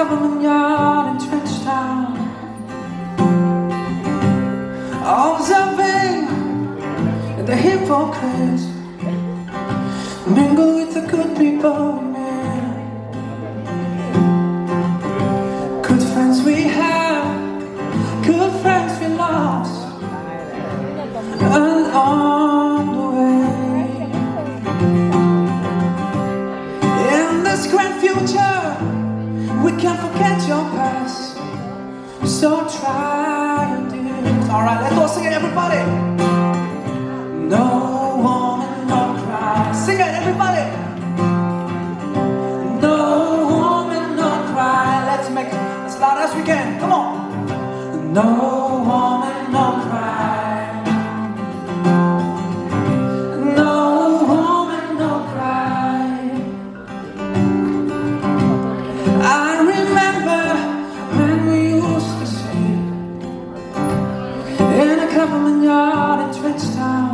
government yard in Trench Town, observing the hypocrites mingle with the good people. Good friends we have, good friends we lost along the way. In this grand future, we can't forget your past, so try and do it. Alright, let's all sing it, everybody. No woman, no cry. Sing it, everybody. No woman, no cry. Let's make it as loud as we can. Come on. No woman, no cry. No woman, no cry. I remember when we used to sing in a government yard in Trench Town,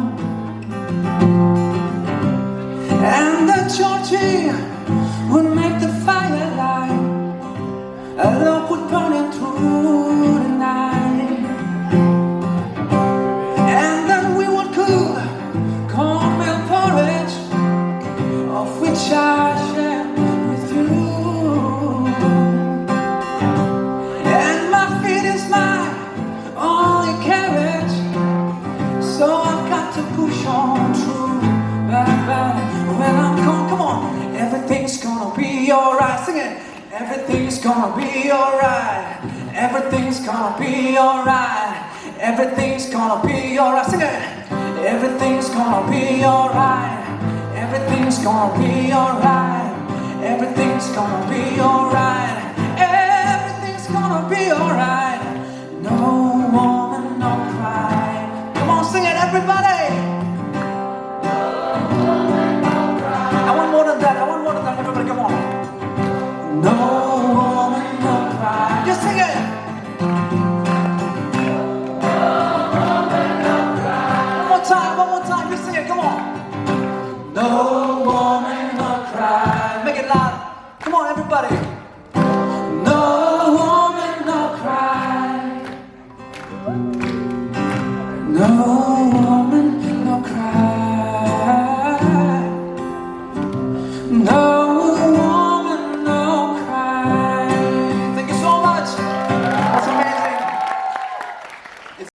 and the Georgie would make the fire light, a love would burn it through the night, and then we would cook cornmeal porridge, of which I shared with you. And my feet is my only carriage, so I've got to push on through. When I'm gone, come on, everything's gonna be alright. Sing it. Everything's gonna be alright. Everything's gonna be alright. Everything's gonna be alright. Sing it. Everything's gonna be alright. Everything's gonna be alright. Everything's gonna be alright. Everything's gonna be alright. No woman, no cry. Come on, sing it, everybody. I want more than that, everybody, come on. No woman, no cry. Just sing it. No woman, no cry. One more time, just sing it, come on. No woman, no cry. Make it loud. Come on, everybody. No woman, no cry. No